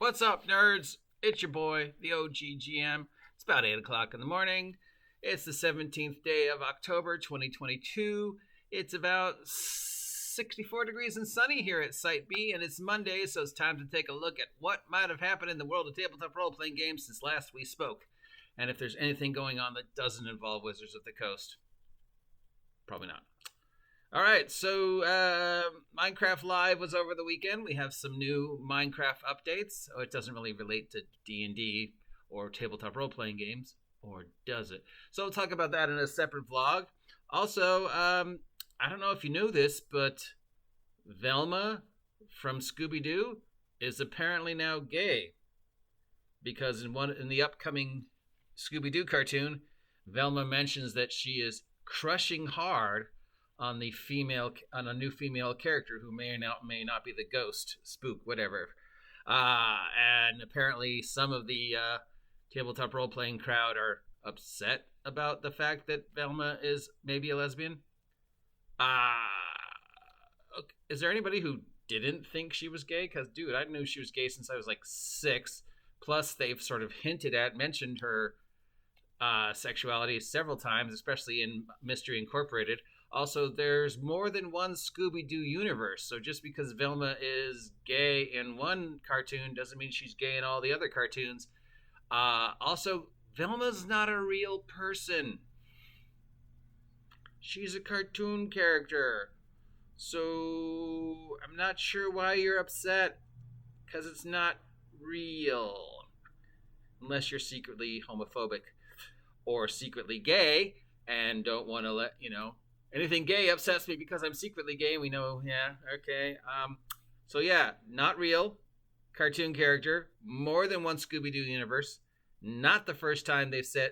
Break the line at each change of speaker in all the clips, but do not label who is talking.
What's up, nerds? It's your boy, the OGGM. It's about 8 o'clock in the morning. It's the 17th day of October, 2022. It's about 64 degrees and sunny here at Site B, and it's Monday, so it's time to take a look at what might have happened in the world of tabletop role-playing games since last we spoke, and if there's anything going on that doesn't involve Wizards of the Coast. Probably not. All right, so Minecraft Live was over the weekend. We have some new Minecraft updates. Oh, it doesn't really relate to D&D or tabletop role-playing games, or does it? So we'll talk about that in a separate vlog. Also, I don't know if you knew this, but Velma from Scooby Doo is apparently now gay, because in the upcoming Scooby Doo cartoon, Velma mentions that she is crushing hard on a new female character who may not be the ghost, spook, whatever. And apparently some of the tabletop role-playing crowd are upset about the fact that Velma is maybe a lesbian. Okay. Is there anybody who didn't think she was gay? Because, dude, I knew she was gay since I was like 6. Plus, they've sort of mentioned her sexuality several times, especially in Mystery Incorporated. Also, there's more than one Scooby-Doo universe, so just because Velma is gay in one cartoon doesn't mean she's gay in all the other cartoons. Also, Velma's not a real person. She's a cartoon character. So, I'm not sure why you're upset, because it's not real. Unless you're secretly homophobic or secretly gay and don't want to let, anything gay upsets me because I'm secretly gay. We know, yeah, okay. So yeah, not real, cartoon character, more than one Scooby-Doo universe. Not the first time they've said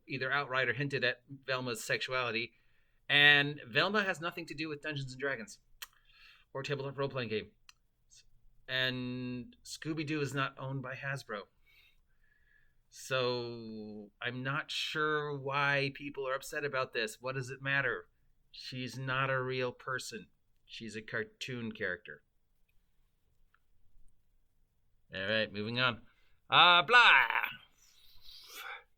either outright or hinted at Velma's sexuality. And Velma has nothing to do with Dungeons and Dragons or tabletop role-playing game. And Scooby-Doo is not owned by Hasbro. So I'm not sure why people are upset about this. What does it matter? She's not a real person. She's a cartoon character. All right, moving on. Blah.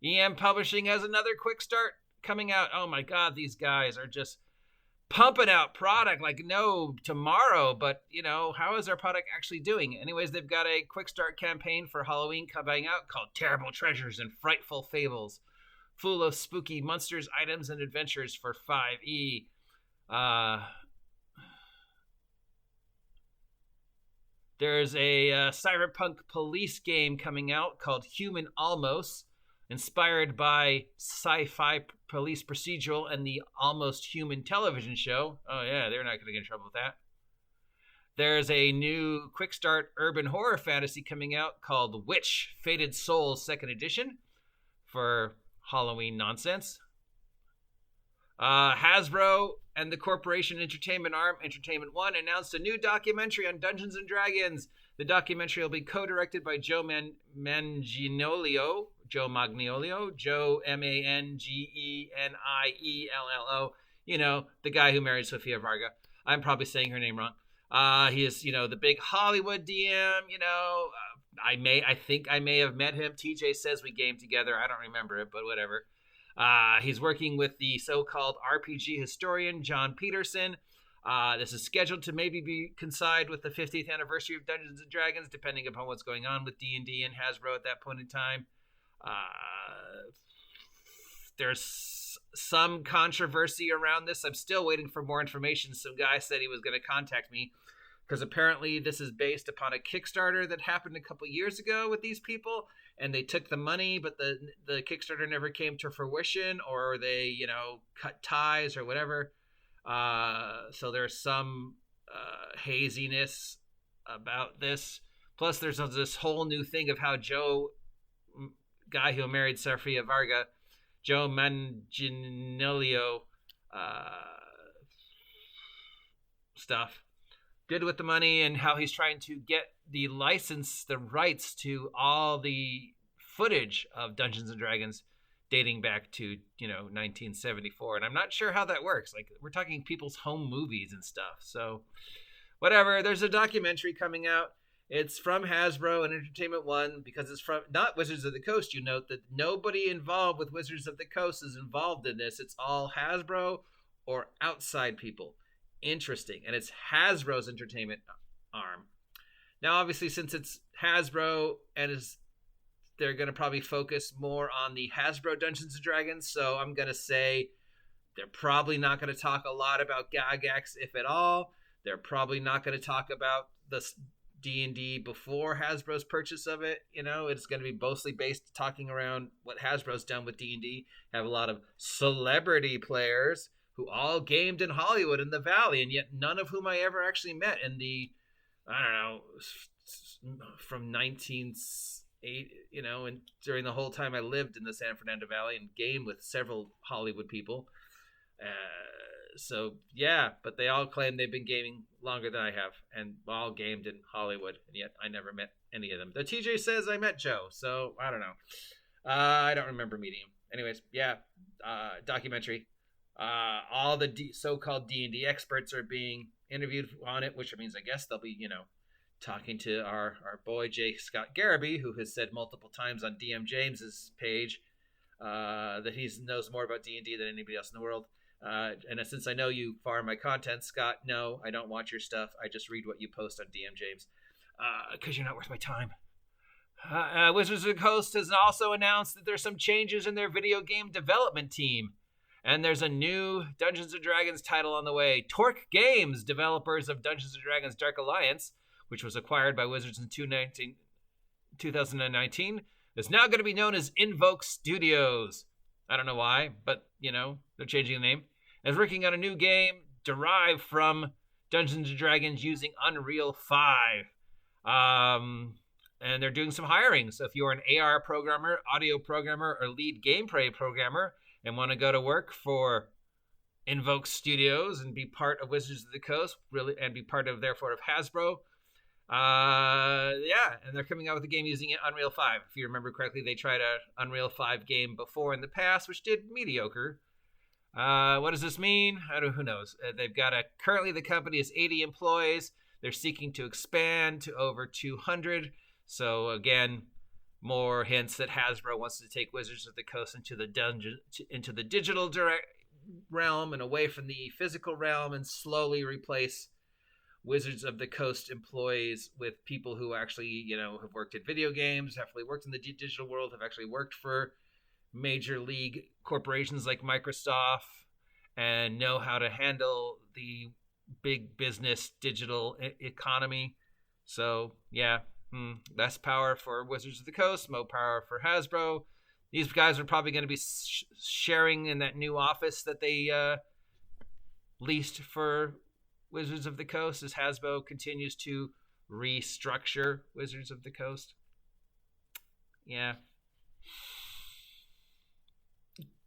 EM Publishing has another quick start coming out. Oh my God, these guys are just pumping out product like no tomorrow, but how is our product actually doing? Anyways, they've got a quick start campaign for Halloween coming out called Terrible Treasures and Frightful Fables, full of spooky monsters, items, and adventures for 5e. There's a cyberpunk police game coming out called Human Almost, inspired by sci-fi police procedural and the Almost Human television show. Oh yeah, they're not going to get in trouble with that. There's a new quick start urban horror fantasy coming out called Witch Fated Souls 2nd Edition for Halloween nonsense. Hasbro and the corporation entertainment arm, Entertainment One, announced a new documentary on Dungeons and Dragons. The documentary will be co-directed by Joe Manganiello, Joe Mangiello, the guy who married Sofia Varga. I'm probably saying her name wrong. He is, the big Hollywood DM, I think I may have met him. TJ says we gamed together. I don't remember it, but whatever. He's working with the so-called RPG historian, John Peterson. This is scheduled to maybe coincide with the 50th anniversary of Dungeons & Dragons, depending upon what's going on with D&D and Hasbro at that point in time. There's some controversy around this. I'm still waiting for more information. Some guy said he was going to contact me, because apparently this is based upon a Kickstarter that happened a couple years ago with these people, and they took the money, but the Kickstarter never came to fruition, or they, cut ties or whatever. So there's some haziness about this. Plus, there's this whole new thing of how Joe, guy who married Sofia Varga, Joe Manganiello, stuff, did with the money, and how he's trying to get the rights to all the footage of Dungeons and Dragons dating back to 1974, and I'm not sure how that works. Like, we're talking people's home movies and stuff. So whatever, there's a documentary coming out, It's from Hasbro and Entertainment One because it's from not Wizards of the Coast. You note that nobody involved with Wizards of the Coast is involved in this. It's all Hasbro or outside people. Interesting. And it's Hasbro's entertainment arm. Now, obviously, since it's Hasbro and they're going to probably focus more on the Hasbro Dungeons and Dragons, so I'm going to say they're probably not going to talk a lot about Gygax, if at all. They're probably not going to talk about the D&D before Hasbro's purchase of it. It's going to be mostly based talking around what Hasbro's done with D&D. Have a lot of celebrity players who all gamed in Hollywood in the Valley, and yet none of whom I ever actually met in the, I don't know, from 1980, and during the whole time I lived in the San Fernando Valley and gamed with several Hollywood people. So yeah, but they all claim they've been gaming longer than I have, and all gamed in Hollywood, and yet I never met any of them. The TJ says I met Joe, so I don't know. I don't remember meeting him. Anyways, yeah, documentary. All the so-called D&D experts are being interviewed on it, which means I guess they'll be, talking to our boy J. Scott Garraby, who has said multiple times on DM James's page that he knows more about D&D than anybody else in the world. And since I know you farm my content, Scott, no, I don't watch your stuff. I just read what you post on DM James, because you're not worth my time. Wizards of the Coast has also announced that there's some changes in their video game development team. And there's a new Dungeons & Dragons title on the way. Torque Games, developers of Dungeons & Dragons Dark Alliance, which was acquired by Wizards in 2019, is now going to be known as Invoke Studios. I don't know why, but, they're changing the name. Is working on a new game derived from Dungeons & Dragons using Unreal 5. And they're doing some hiring. So if you're an AR programmer, audio programmer, or lead gameplay programmer and want to go to work for Invoke Studios and be part of Wizards of the Coast, really, and be part of, therefore, of Hasbro, and they're coming out with a game using Unreal 5. If you remember correctly, they tried an Unreal 5 game before in the past, which did mediocre. What does this mean? Who knows? They've got currently the company is 80 employees. They're seeking to expand to over 200. So again, more hints that Hasbro wants to take Wizards of the Coast into the digital realm and away from the physical realm, and slowly replace Wizards of the Coast employees with people who actually, have worked in video games, have worked in the digital world, have actually worked for major league corporations like Microsoft, and know how to handle the big business digital economy. So, yeah, less power for Wizards of the Coast, more power for Hasbro. These guys are probably going to be sharing in that new office that they leased for Wizards of the Coast as Hasbro continues to restructure Wizards of the Coast. Yeah.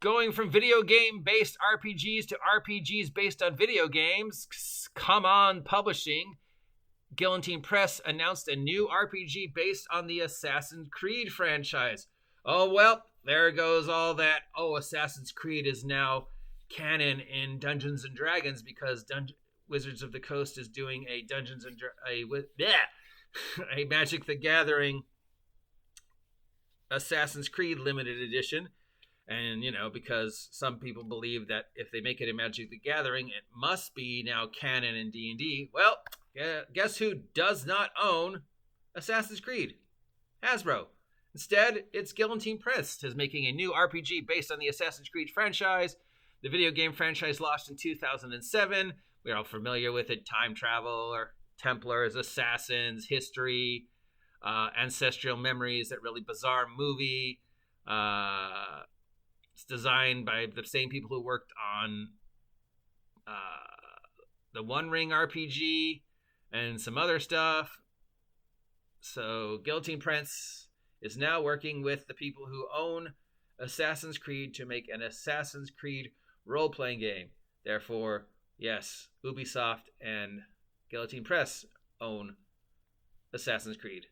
Going from video game based RPGs to RPGs based on video games, Come On Publishing, Guillotine Press announced a new RPG based on the Assassin's Creed franchise. Oh, well, there goes all that. Oh, Assassin's Creed is now canon in Dungeons and Dragons because Wizards of the Coast is doing a a Magic the Gathering Assassin's Creed limited edition. And, because some people believe that if they make it a Magic the Gathering, it must be now canon in D&D. Well, guess who does not own Assassin's Creed? Hasbro. Instead, it's Guillotine Press is making a new RPG based on the Assassin's Creed franchise. The video game franchise launched in 2007. We're all familiar with it. Time travel, or Templars, assassins, history, ancestral memories, that really bizarre movie. It's designed by the same people who worked on the One Ring RPG and some other stuff. So Guillotine Press is now working with the people who own Assassin's Creed to make an Assassin's Creed role-playing game. Therefore, yes, Ubisoft and Guillotine Press own Assassin's Creed.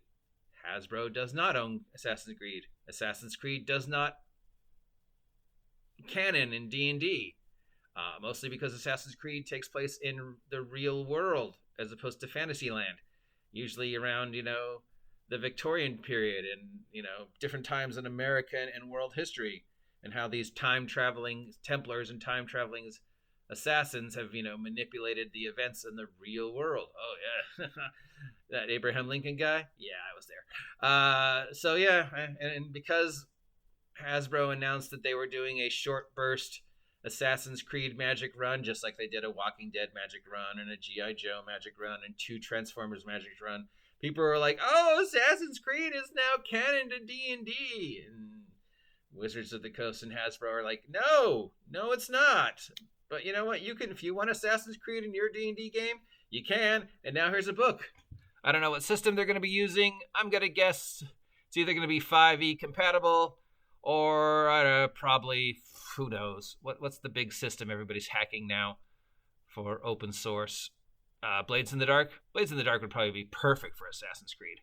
Hasbro does not own Assassin's Creed. Assassin's Creed does not canon in D&D, mostly because Assassin's Creed takes place in the real world as opposed to Fantasyland. usually around, the Victorian period and, different times in American and world history, and how these time-traveling Templars and time-traveling assassins have, manipulated the events in the real world. Oh, yeah. That Abraham Lincoln guy? Yeah, I was there. So, yeah, and because Hasbro announced that they were doing a short burst Assassin's Creed Magic Run, just like they did a Walking Dead Magic Run and a G.I. Joe Magic Run and 2 Transformers Magic Run, people were like, oh, Assassin's Creed is now canon to D&D. And Wizards of the Coast and Hasbro are like, no, it's not. But you know what? You can, if you want Assassin's Creed in your D&D game, you can. And now here's a book. I don't know what system they're going to be using. I'm going to guess it's either going to be 5e compatible or probably, who knows? What's the big system everybody's hacking now for open source? Blades in the Dark? Blades in the Dark would probably be perfect for Assassin's Creed.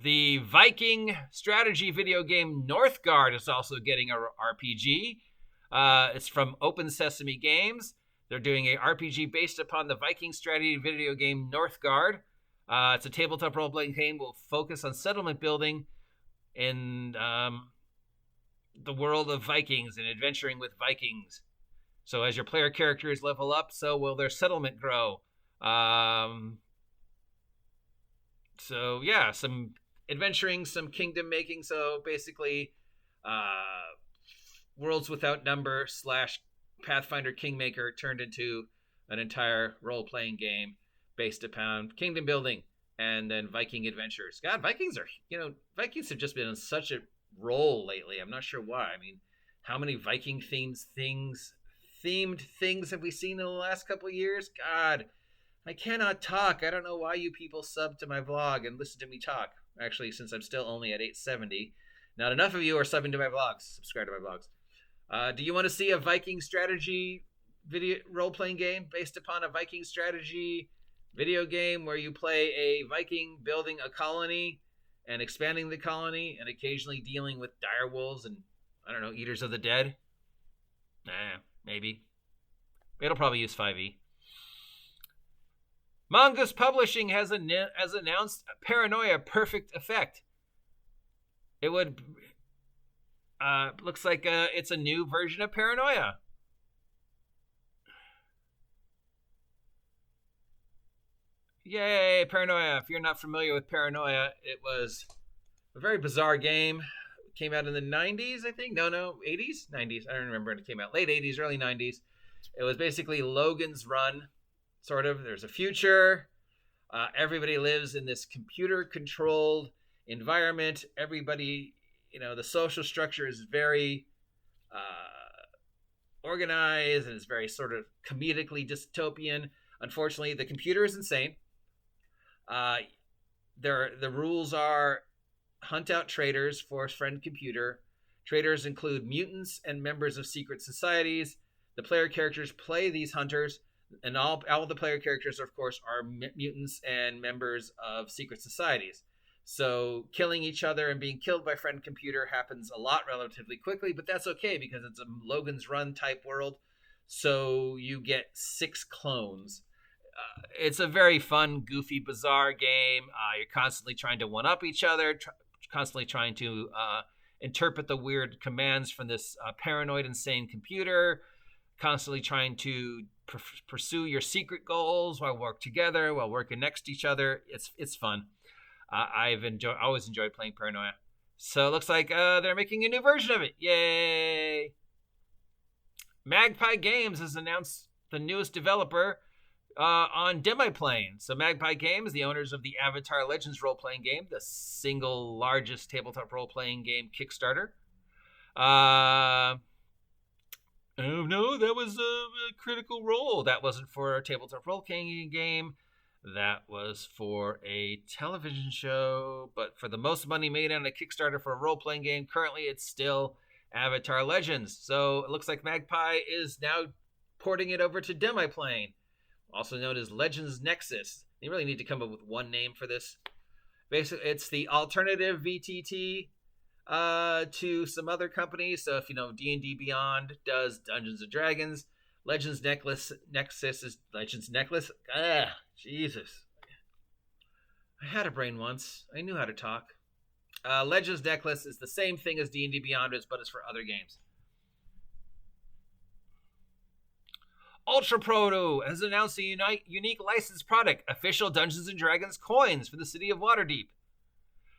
The Viking strategy video game Northgard is also getting a RPG. It's from Open Sesame Games. They're doing a RPG based upon the Viking strategy video game Northgard. It's a tabletop role-playing game. Will focus on settlement building in the world of Vikings and adventuring with Vikings. So as your player characters level up, so will their settlement grow. So yeah, some adventuring, some kingdom making. So basically, Worlds Without Number / Pathfinder Kingmaker turned into an entire role-playing game based upon kingdom building and then Viking adventures. God, Vikings have just been on such a roll lately. I'm not sure why. I mean, how many Viking themed things have we seen in the last couple of years? God, I cannot talk. I don't know why you people sub to my vlog and listen to me talk. Actually, since I'm still only at 870, not enough of you are subbing to my vlogs. Subscribe to my vlogs. Do you want to see a Viking strategy video role-playing game based upon a Viking strategy video game where you play a Viking building a colony and expanding the colony and occasionally dealing with dire wolves and, I don't know, eaters of the dead? Maybe. It'll probably use 5e. Mongoose Publishing has announced Paranoia Perfect Effect. It would... looks like it's a new version of Paranoia. Yay, Paranoia. If you're not familiar with Paranoia, it was a very bizarre game. It came out in the 90s, I think. No, 80s? 90s. I don't remember when it came out. Late 80s, early 90s. It was basically Logan's Run, sort of. There's a future. Everybody lives in this computer-controlled environment. Everybody, the social structure is very organized and it's very sort of comedically dystopian. Unfortunately, the computer is insane. The rules are hunt out traitors for friend computer. Traitors include mutants and members of secret societies. The player characters play these hunters, and all the player characters, of course, are mutants and members of secret societies. So killing each other and being killed by friend computer happens a lot relatively quickly, but that's okay because it's a Logan's Run type world. So you get 6 clones. It's a very fun, goofy, bizarre game. You're constantly trying to one-up each other, constantly trying to interpret the weird commands from this paranoid, insane computer, constantly trying to pursue your secret goals while working next to each other. It's fun. I've always enjoyed playing Paranoia. So it looks like they're making a new version of it. Yay! Magpie Games has announced the newest developer on Demiplane. So Magpie Games, the owners of the Avatar Legends role-playing game, the single largest tabletop role-playing game Kickstarter. Oh no, that was a Critical Role. That wasn't for a tabletop role-playing game. That was for a television show. But for the most money made on a Kickstarter for a role-playing game, currently it's still Avatar Legends. So it looks like Magpie is now porting it over to Demiplane, also known as Legends Nexus. They really need to come up with one name for this. Basically, it's the alternative VTT to some other companies. So if you know D&D Beyond does Dungeons & Dragons, Legends Nexus is Legends Necklace. Jesus. I had a brain once. I knew how to talk. Legends Necklace is the same thing as D&D Beyond is, but it's for other games. Ultra Proto has announced a unique licensed product, official Dungeons & Dragons coins for the city of Waterdeep.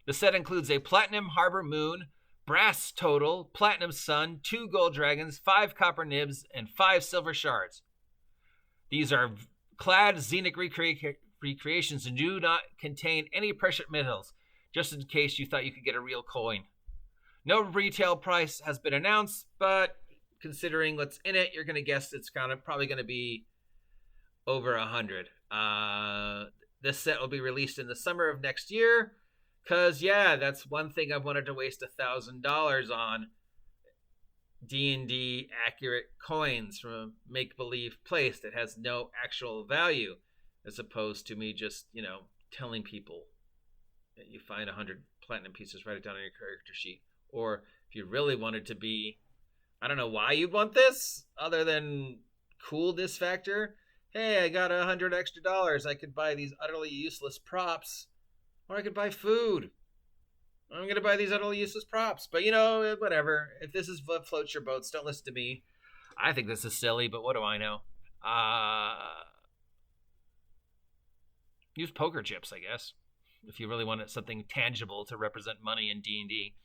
The set includes a Platinum Harbor Moon, Brass Total, Platinum Sun, 2 Gold Dragons, 5 Copper Nibs, and 5 Silver Shards. These are clad Xenic recreations and do not contain any precious metals, just in case you thought you could get a real coin. No retail price has been announced, but considering what's in it, you're going to guess it's probably going to be over 100. This set will be released in the summer of next year, because, yeah, that's one thing I've wanted to waste $1,000 on. D&D accurate coins from a make-believe place that has no actual value, as opposed to me just, telling people that you find 100 platinum pieces, write it down on your character sheet. Or if you really wanted to be, I don't know why you'd want this, other than coolness factor. Hey, I got $100 extra. I could buy these utterly useless props, or I could buy food. I'm going to buy these utterly useless props. But, whatever. If this is what floats your boats, don't listen to me. I think this is silly, but what do I know? Use poker chips, I guess, if you really wanted something tangible to represent money in D&D.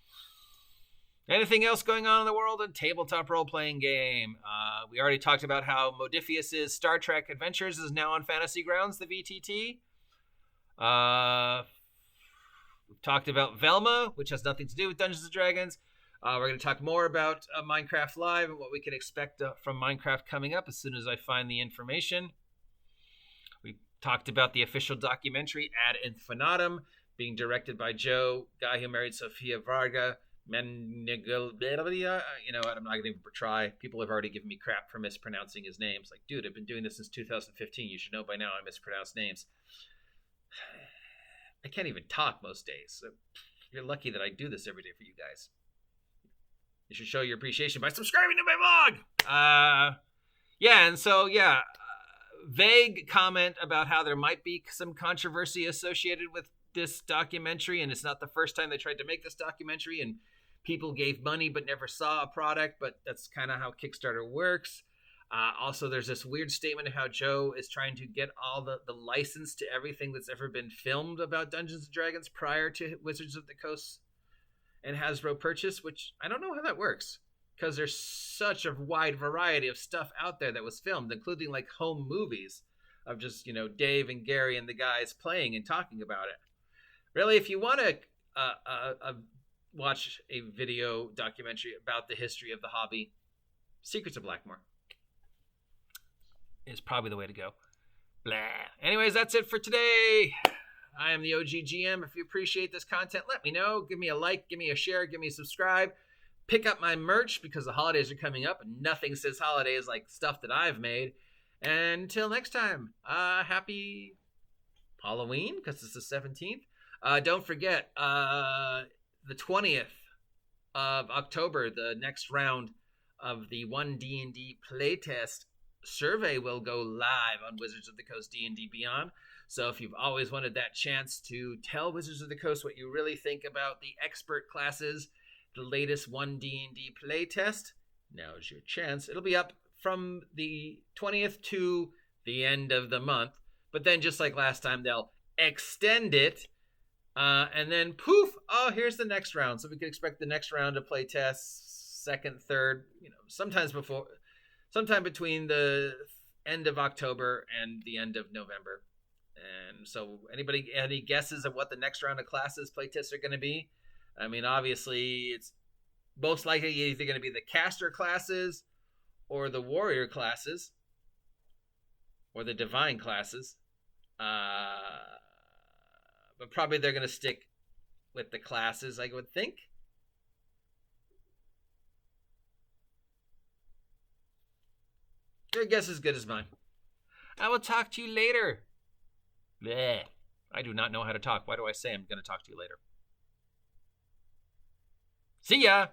Anything else going on in the world of tabletop role-playing game? We already talked about how Modiphius's Star Trek Adventures is now on Fantasy Grounds, the VTT. We've talked about Velma, which has nothing to do with Dungeons & Dragons. We're going to talk more about Minecraft Live and what we can expect from Minecraft coming up as soon as I find the information. We talked about the official documentary Ad Infinitum being directed by Joe, guy who married Sofia Varga. Manganiello, I'm not going to even try. People have already given me crap for mispronouncing his names. Like, dude, I've been doing this since 2015. You should know by now I mispronounce names. I can't even talk most days. So you're lucky that I do this every day for you guys. You should show your appreciation by subscribing to my blog. Vague comment about how there might be some controversy associated with this documentary, and it's not the first time they tried to make this documentary, and people gave money but never saw a product, but that's kind of how Kickstarter works. Also, there's this weird statement of how Joe is trying to get all the license to everything that's ever been filmed about Dungeons & Dragons prior to Wizards of the Coast and Hasbro purchase, which I don't know how that works, because there's such a wide variety of stuff out there that was filmed, including like home movies of just, Dave and Gary and the guys playing and talking about it. Really, if you want to watch a video documentary about the history of the hobby, Secrets of Blackmoor is probably the way to go. Blah. Anyways, that's it for today. I am the OGGM. If you appreciate this content, let me know. Give me a like, give me a share, give me a subscribe. Pick up my merch because the holidays are coming up and nothing says holidays like stuff that I've made. And until next time, happy Halloween because it's the 17th. Don't forget, the 20th of October, the next round of the 1D&D playtest survey will go live on Wizards of the Coast D&D Beyond. So if you've always wanted that chance to tell Wizards of the Coast what you really think about the expert classes, the latest 1D&D playtest, now's your chance. It'll be up from the 20th to the end of the month. But then just like last time, they'll extend it. And then poof, here's the next round. So we can expect the next round of playtests, second, third, sometime between the end of October and the end of November. And so any guesses of what the next round of classes playtests are going to be? I mean, obviously, it's most likely either going to be the caster classes or the warrior classes or the divine classes. But probably they're going to stick with the classes, I would think. Your guess is as good as mine. I will talk to you later. Bleh. I do not know how to talk. Why do I say I'm going to talk to you later? See ya!